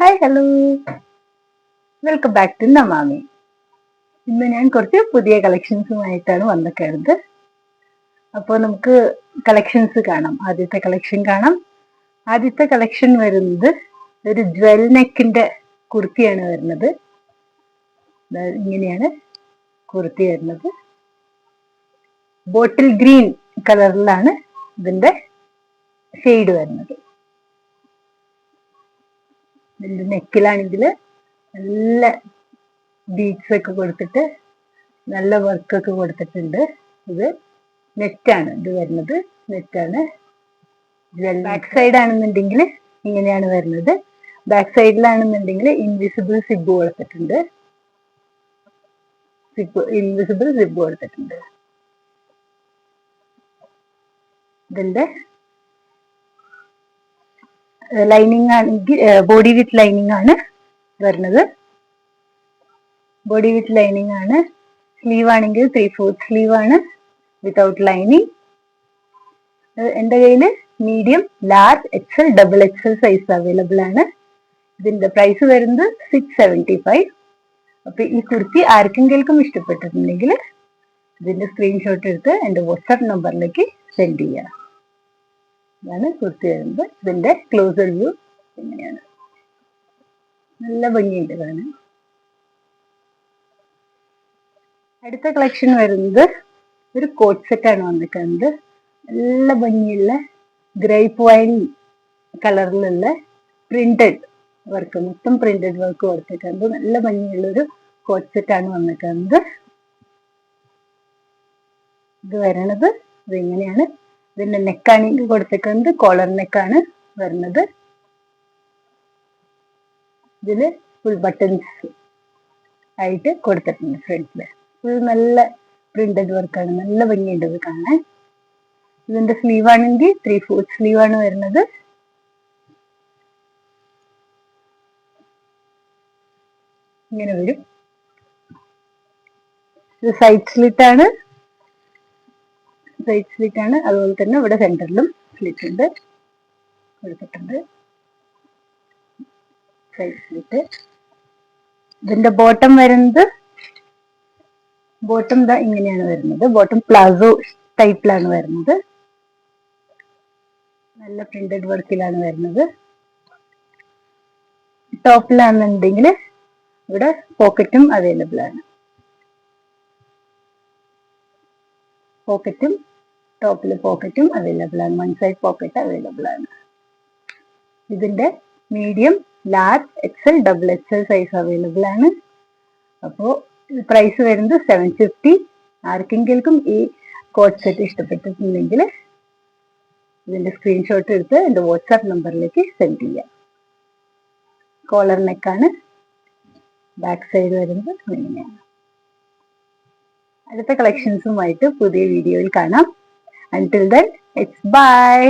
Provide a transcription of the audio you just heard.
Hi hello, welcome back to Namami. ഇന്ന് ഞാൻ കുറച്ച് പുതിയ കളക്ഷൻസുമായിട്ടാണ് വന്നിട്ടുള്ളത്. അപ്പോൾ നമുക്ക് കളക്ഷൻസ് കാണാം. ആദ്യത്തെ കളക്ഷൻ കാണാം. ആദ്യത്തെ കളക്ഷൻ വരുന്നത് ഒരു ജ്വൽ നെക്കിന്റെ കുർത്തിയാണ് വരുന്നത്. ഇങ്ങനെയാണ് കുർത്തി വരുന്നത്. ബോട്ടിൽ ഗ്രീൻ കളറിലാണ് ഇതിന്റെ ഷെയ്ഡ് വരുന്നത്. ഇതിന്റെ നെക്കിലാണെങ്കിൽ നല്ല ബീഡ്സ് ഒക്കെ കൊടുത്തിട്ട് നല്ല വർക്കൊക്കെ കൊടുത്തിട്ടുണ്ട്. ഇത് നെറ്റാണ് ഇത് വരുന്നത്. നെറ്റാണ്. ബാക്ക് സൈഡ് ആണെന്നുണ്ടെങ്കിൽ ഇങ്ങനെയാണ് വരുന്നത്. ബാക്ക് സൈഡിലാണെന്നുണ്ടെങ്കിൽ ഇൻവിസിബിൾ സിബ് കൊടുത്തിട്ടുണ്ട്. ഇൻവിസിബിൾ സിബ് കൊടുത്തിട്ടുണ്ട്. ഇതിന്റെ ലൈനിങ് ആണെങ്കിൽ ബോഡി വിത്ത് ലൈനിങ് ആണ് വരുന്നത്. ബോഡി വിത്ത് ലൈനിങ് ആണ്. സ്ലീവ് ആണെങ്കിൽ 3/4 സ്ലീവ് ആണ് വിത്തൗട്ട് ലൈനിങ്. എൻ്റെ കയ്യിൽ medium, large, XL, double XL size available ആണ്. ഇതിന്റെ പ്രൈസ് വരുന്നത് 675. അപ്പൊ ഈ കുർത്തി ആർക്കെങ്കിലും ഇഷ്ടപ്പെട്ടിട്ടുണ്ടെങ്കിൽ ഇതിന്റെ സ്ക്രീൻഷോട്ട് എടുത്ത് എൻ്റെ വാട്സാപ്പ് നമ്പറിലേക്ക് സെൻഡ് ചെയ്യാം. ഇതാണ് കുർത്തി വരുന്നത്. ഇതിന്റെ ക്ലോസർ വ്യൂ ഇങ്ങനെയാണ്. നല്ല ഭംഗിയുണ്ട് കാണാൻ. അടുത്ത കളക്ഷൻ വരുന്നത് ഒരു കോട്ട് സെറ്റ് ആണ് വന്നിട്ടുണ്ട്. നല്ല ഭംഗിയുള്ള ഗ്രേപ്പ് വൈൻ കളറിലുള്ള പ്രിന്റഡ് വർക്ക്, മൊത്തം പ്രിന്റഡ് വർക്ക് കൊടുത്തിട്ടുണ്ട്. നല്ല ഭംഗിയുള്ള ഒരു കോട്ട് സെറ്റ് ആണ് വന്നിട്ടുണ്ട്. ഇത് വരണത് ഇതിങ്ങനെയാണ്. ഇതിന്റെ നെക്കാണെങ്കിൽ കൊടുത്തിട്ടുണ്ട്. കോളർ നെക്കാണ് വരുന്നത്. ഇതില് ഫുൾ ബട്ടൺസ് ആയിട്ട് കൊടുത്തിട്ടുണ്ട് ഫ്രണ്ടില്. ഇത് നല്ല പ്രിന്റഡ് വർക്കാണ്. നല്ല ഭംഗിയുണ്ട് ഇത് കാണാൻ. ഇതിന്റെ സ്ലീവ് ആണെങ്കിൽ 3/4 സ്ലീവ് ആണ് വരുന്നത്. ഇങ്ങനെ വരും. ഇത് സൈഡ് സ്ലിറ്റ് ആണ്. സൈഡ് സ്ലിറ്റ് ആണ്. അതുപോലെ തന്നെ ഇവിടെ സെന്ററിലും സ്ലിറ്റ് ഉണ്ട് കൊടുത്തിട്ടുണ്ട്. Side slit. ഇതിന്റെ ബോട്ടം വരുന്നത് ബോട്ടം ഇങ്ങനെയാണ് വരുന്നത്. ബോട്ടം പ്ലാസോ ടൈപ്പിലാണ് വരുന്നത്. നല്ല പ്രിന്റഡ് വർക്കിലാണ് വരുന്നത്. ടോപ്പിലാണെന്നുണ്ടെങ്കിൽ ഇവിടെ പോക്കറ്റും അവൈലബിൾ ആണ്. പോക്കറ്റും ടോപ്പിൽ പോക്കറ്റും അവൈലബിൾ ആണ്. വൺ സൈഡ് പോക്കറ്റ് അവൈലബിൾ ആണ്. ഇതിന്റെ medium, large, XL, double XL size available ആണ്. അപ്പോൾ പ്രൈസ് വരുന്നത് 750. ആർക്കെങ്കിലും ഈ കോട്ട് സെറ്റ് ഇഷ്ടപ്പെട്ടിട്ടുണ്ടെങ്കിൽ ഇതിന്റെ സ്ക്രീൻഷോട്ട് എടുത്ത് എൻ്റെ വാട്സാപ്പ് നമ്പറിലേക്ക് സെൻഡ് ചെയ്യാം. കോളർ നെക്കാണ്. ബാക്ക് സൈഡ് വരുന്നത് ഇങ്ങനെയാണ്. അടുത്ത കളക്ഷൻസുമായിട്ട് പുതിയ വീഡിയോയിൽ കാണാം. Until then, it's bye.